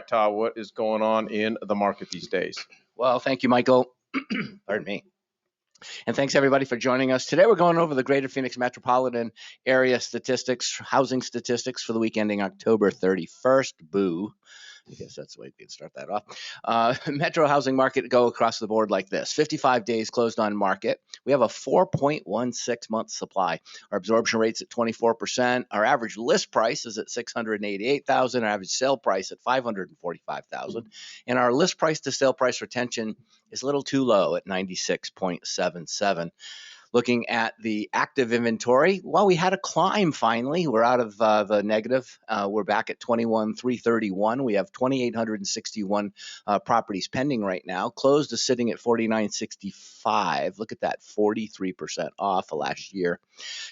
right, Todd, what is going on in the market these days? Well, thank you, Michael. Pardon me. And thanks, everybody, for joining us. Today, we're going over the Greater Phoenix metropolitan area statistics, housing statistics for the week ending October 31st. Boo. I guess that's the way we can start that off. Metro housing market go across the board like this. 55 days closed on market. We have a 4.16 month supply. Our absorption rate's at 24%. Our average list price is at $688,000. Our average sale price at $545,000. And our list price to sale price retention is a little too low at 96.77. Looking at the active inventory, well, we had a climb finally. We're out of the negative. We're back at 21,331. We have 2,861 properties pending right now. Closed is sitting at 4,965. Look at that, 43% off of last year.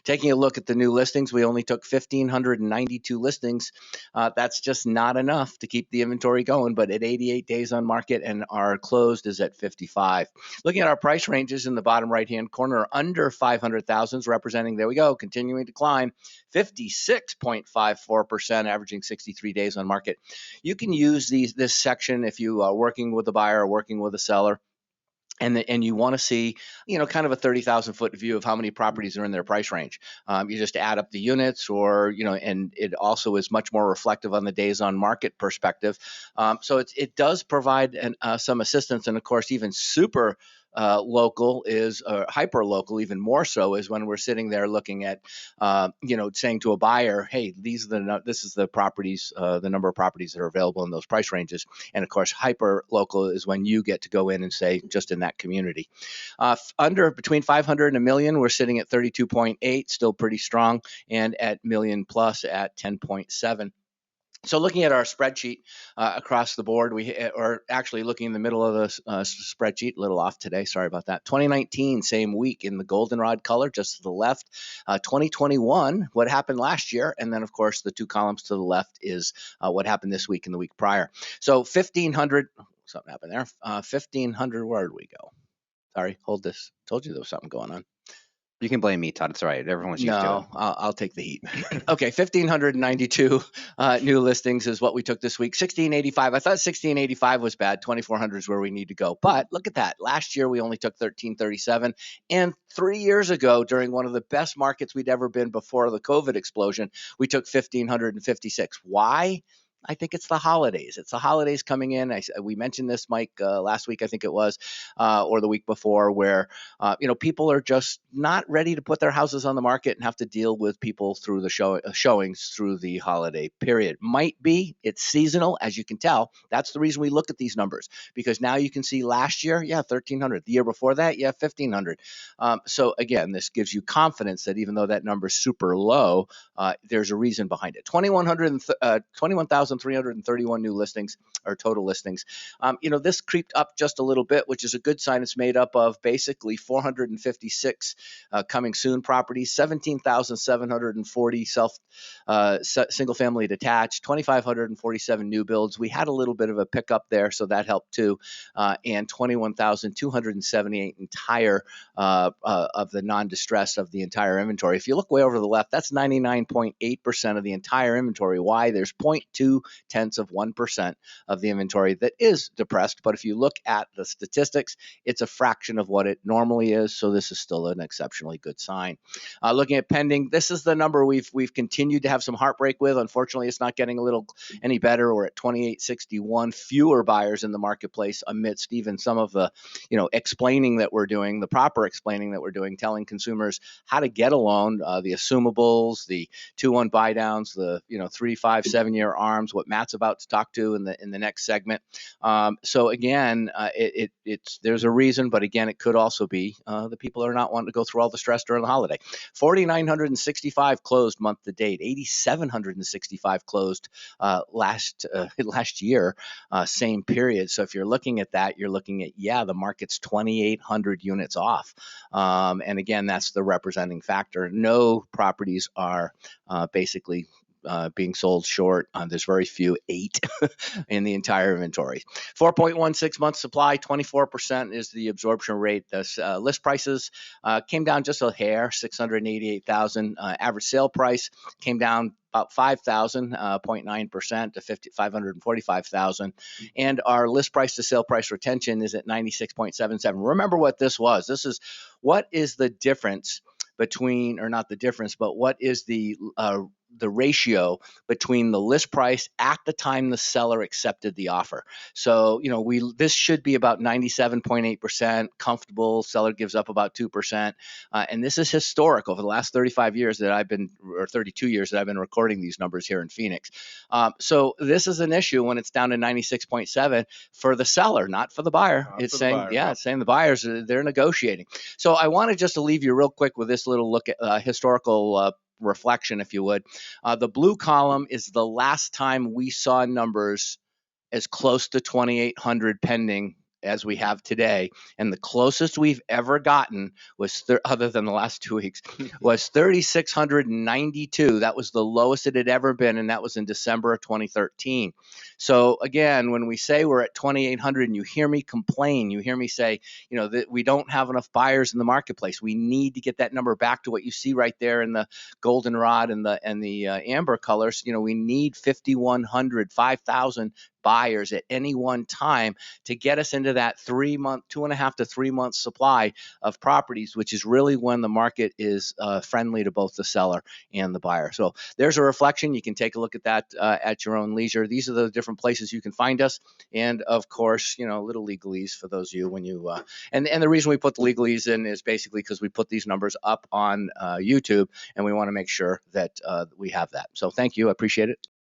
Taking a look at the new listings, we only took 1,592 listings. That's just not enough to keep the inventory going, but at 88 days on market, and our closed is at 55. Looking at our price ranges in the bottom right-hand corner, under 500,000, representing, there we go, continuing to climb, 56.54%, averaging 63 days on market. You can use this section if you are working with a buyer or working with a seller, and you want to see, kind of a 30,000 foot view of how many properties are in their price range. You just add up the units, or, and it also is much more reflective on the days on market perspective. So it does provide some assistance. And of course, even super local is hyper local, even more so, is when we're sitting there looking at, saying to a buyer, hey, this is the properties, the number of properties that are available in those price ranges. And of course, hyper local is when you get to go in and say, just in that community. Between 500 and a million, we're sitting at 32.8, still pretty strong, and at million plus at 10.7. So looking at our spreadsheet across the board, or actually looking in the middle of the spreadsheet, a little off today, sorry about that. 2019, same week in the goldenrod color, just to the left. 2021, what happened last year. And then, of course, the two columns to the left is what happened this week and the week prior. So 1,500, something happened there. 1,500, where did we go? Sorry, hold this. Told you there was something going on. You can blame me, Todd. It's all right. Everyone's used to it. No, I'll take the heat. Okay, 1,592 new listings is what we took this week. 1,685. I thought 1,685 was bad. 2,400 is where we need to go. But look at that. Last year, we only took 1,337. And 3 years ago, during one of the best markets we'd ever been before the COVID explosion, we took 1,556. Why? I think it's the holidays. It's the holidays coming in. We mentioned this, Mike, last week, I think it was, or the week before, where, people are just not ready to put their houses on the market and have to deal with people through the showings through the holiday period. Might be, it's seasonal, as you can tell. That's the reason we look at these numbers, because now you can see last year, 1,300. The year before that, 1,500. So again, this gives you confidence that even though that number is super low, there's a reason behind it. 21,331 new listings, or total listings. This creeped up just a little bit, which is a good sign. It's made up of basically 456 coming soon properties, 17,740 single family detached, 2,547 new builds. We had a little bit of a pickup there, so that helped too. And 21,278 entire of the non-distressed of the entire inventory. If you look way over to the left, that's 99.8% of the entire inventory. Why? There's 0.2% of the inventory that is depressed. But if you look at the statistics, it's a fraction of what it normally is. So this is still an exceptionally good sign. Looking at pending, this is the number we've continued to have some heartbreak with. Unfortunately, it's not getting any better. We're at 2,861 fewer buyers in the marketplace amidst even some of the, explaining that we're doing, the proper explaining that we're doing, telling consumers how to get a loan, the assumables, the 2-1 buy downs, the 3, 5, 7-year arms, what Matt's about to talk to in the next segment. So again, there's a reason, but again, it could also be the people are not wanting to go through all the stress during the holiday. 4,965 closed month to date, 8,765 closed last year, same period. So if you're looking at that, you're looking at, the market's 2,800 units off. And again, that's the representing factor. No properties are basically being sold short. There's very few, 8 in the entire inventory. 4.16 months supply, 24% is the absorption rate. The list prices came down just a hair, 688,000. Average sale price came down about 5,000, 0.9% to 545,000. And our list price to sale price retention is at 96.77. Remember what this was. This is what is the difference between, or not the difference, but what is the ratio between the list price at the time the seller accepted the offer. So, this should be about 97.8% comfortable. Seller gives up about 2%. And this is historic over the last 35 years that I've been, or 32 years that I've been recording these numbers here in Phoenix. So this is an issue when it's down to 96.7 for the seller, not for the buyer. It's saying, it's saying the buyers, they're negotiating. So I wanted just to leave you real quick with this little look at historical reflection, if you would. The blue column is the last time we saw numbers as close to 2,800 pending as we have today. And the closest we've ever gotten was, other than the last 2 weeks, was 3,692. That was the lowest it had ever been, and that was in December of 2013. So again, when we say we're at 2,800 and you hear me complain, you hear me say, that we don't have enough buyers in the marketplace. We need to get that number back to what you see right there in the goldenrod and the amber colors. We need 5,100, 5,000 buyers at any one time to get us into that 3-month, 2.5 to 3 month supply of properties, which is really when the market is friendly to both the seller and the buyer. So there's a reflection. You can take a look at that at your own leisure. These are the different places you can find us. And of course, little legalese for those of you when you, and the reason we put the legalese in is basically because we put these numbers up on YouTube and we want to make sure that we have that. So thank you. I appreciate it.